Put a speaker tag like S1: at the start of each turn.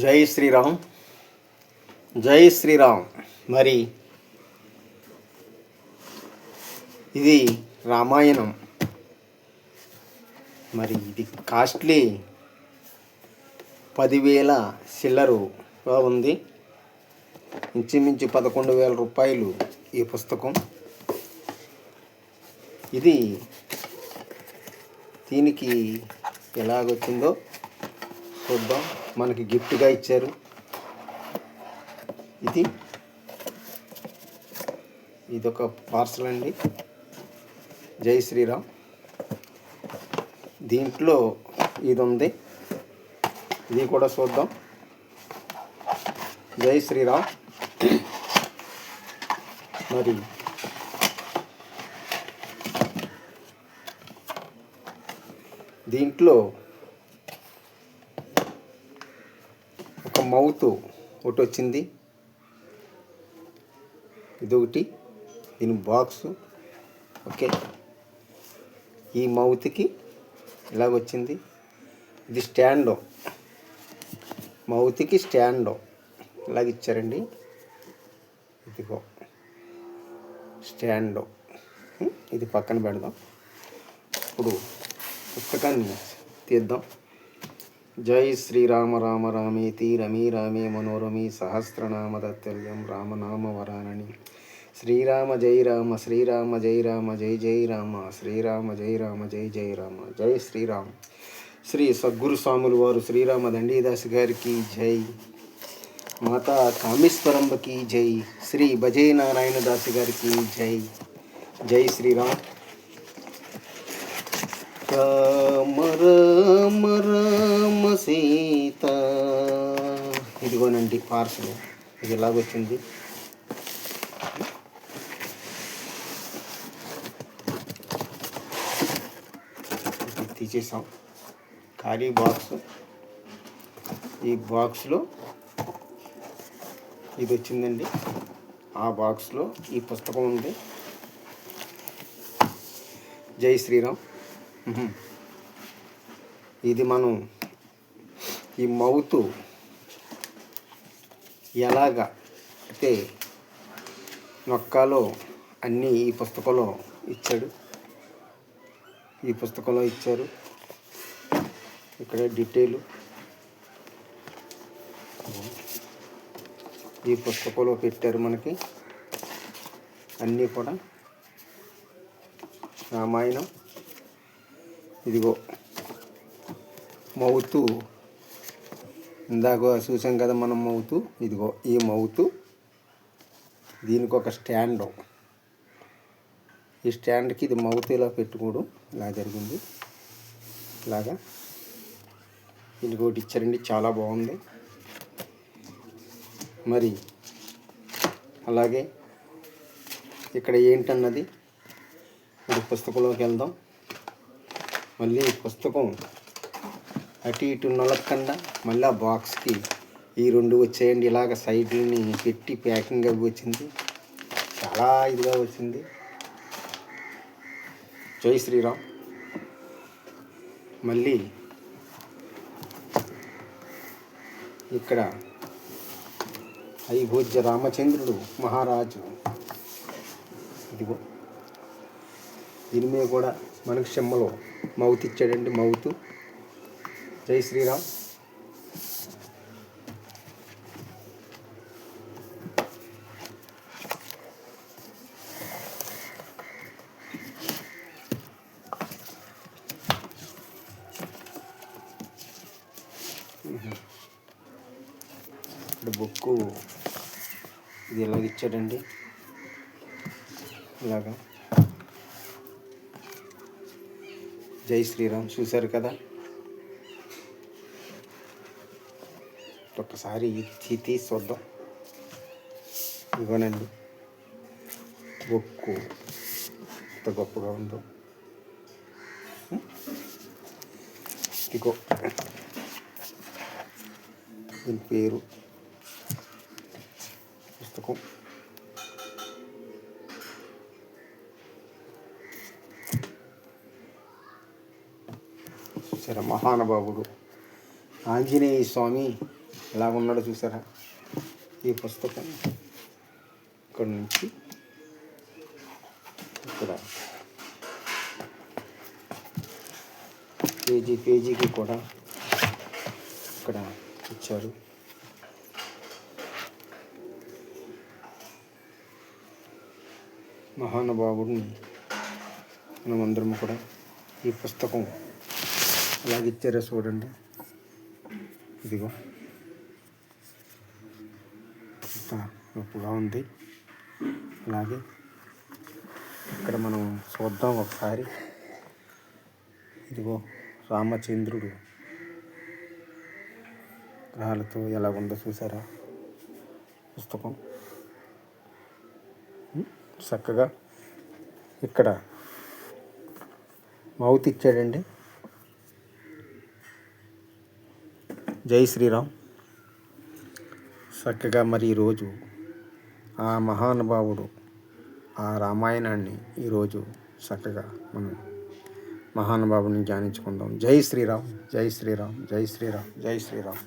S1: జై శ్రీరామ్. జై శ్రీరామ్. మరి ఇది రామాయణం. మరి ఇది కాస్ట్లీ 10,000 చిల్లరుగా ఉంది. ఇంచుమించు 11,000 రూపాయలు ఈ పుస్తకం. ఇది దీనికి ఎలాగొచ్చిందో చూద్దాం. మనకి గిఫ్ట్గా ఇచ్చారు. ఇదొక పార్సల్ అండి. జై శ్రీరామ్. దీంట్లో ఇది ఉంది, ఇది కూడా చూద్దాం. జై శ్రీరామ్. మరి దీంట్లో ఒక మౌత్ ఒకటి వచ్చింది, ఇదొకటి, దీని బాక్సు. ఓకే, ఈ మౌత్కి ఇలాగొచ్చింది. ఇది స్టాండ్, మౌత్కి స్టాండ్ ఇలాగ ఇచ్చారండి. ఇదిగో స్టాండ్. ఇది పక్కన పెడదాం. ఇప్పుడు పుస్తకాన్ని తీద్దాం. జై శ్రీరామ రామ రామేతి రమే రామే మనోరమే సహస్రనామ తత్తుల్యం రామనామ వరానని. శ్రీరామ జై రామ శ్రీరామ జై రామ జై జై రామ శ్రీరామ జై రామ జై జై రామ. జై శ్రీరామ్. శ్రీ సద్గురు స్వాములు వారు శ్రీరామ దండీదాస్ గారికి జై. మాతా కామేశ్వరంబకి జై. శ్రీ భజే నారాయణ దాస్ గారికి జై. జై శ్రీరామ్. రామ రామ రామ సీత. ఇదిగోనండి పార్సల్. ఇది ఎలాగొచ్చింది. తీసేసాం ఖాళీ బాక్స్. ఈ బాక్స్లో ఇది వచ్చిందండి. ఆ బాక్స్లో ఈ పుస్తకం ఉంది. జై శ్రీరామ్. ఇది మనం ఈ మౌత్ ఎలాగా అయితే నొక్కాలో అన్నీ ఈ పుస్తకంలో ఇచ్చాడు. ఈ పుస్తకంలో ఇచ్చారు. ఇక్కడ డీటెయిల్ ఈ పుస్తకంలో పెట్టారు. మనకి అన్నీ కూడా రామాయణం. ఇదిగో మౌతు, ఇందాక చూసాం కదా మనం మౌతు. ఇదిగో ఈ మౌతు, దీనికి ఒక స్టాండ్. ఈ స్టాండ్కి ఇది మౌత్ ఇలా పెట్టుకోవడం ఇలా జరిగింది. ఇలాగా దీనికి ఒకటి ఇచ్చారండి. చాలా బాగుంది. మరి అలాగే ఇక్కడ ఏంటన్నది మరి పుస్తకంలోకి వెళ్దాం. మళ్ళీ పుస్తకం అటు ఇటు నొలక్కండా మళ్ళీ ఆ బాక్స్కి ఈ 2 వచ్చేయండి. ఇలాగ సైడ్ని పెట్టి ప్యాకింగ్ అవి వచ్చింది. చాలా ఇదిగా వచ్చింది. జై శ్రీరామ్. మళ్ళీ ఇక్కడ అయోధ్య రామచంద్రుడు మహారాజు. ఇదిగో దీని మీద కూడా మనకి చెమ్మలో మౌత్ ఇచ్చాడండి. మౌత్. జై శ్రీరామ్. ఇక్కడ బుక్కు ఇది ఎలాగ ఇచ్చాడండి. ఇలాగా. జై శ్రీరామ్. చూశారు కదా. ఒక్కసారి తీసి చూద్దాం. ఇవ్వనండి బుక్కు ఎంత గొప్పగా ఉందో. ఇదిగో దీని పేరు పుస్తకం. మహానుభావుడు ఆంజనేయ స్వామి ఎలా ఉన్నాడో చూసారా? ఈ పుస్తకం ఇక్కడ నుంచి ఇక్కడ పేజీకి కూడా ఇక్కడ ఇచ్చారు. మహానుభావుడిని మనమందరం కూడా ఈ పుస్తకం అలాగే ఇచ్చారో చూడండి. ఇదిగో ఇంత గొప్పగా ఉంది. అలాగే ఇక్కడ మనం చూద్దాం ఒకసారి. ఇదిగో రామచంద్రుడు గ్రహాలతో ఎలా ఉందో చూసారా? పుస్తకం చక్కగా ఇక్కడ మౌత్ ఇచ్చాడండి. జై శ్రీరామ్. చక్కగా మరి ఈరోజు ఆ మహానుభావుడు ఆ రామాయణాన్ని ఈరోజు చక్కగా మనం మహానుభావుని ధ్యానించుకుందాం. జై శ్రీరామ్, జై శ్రీరామ్, జై శ్రీరామ్, జై శ్రీరామ్.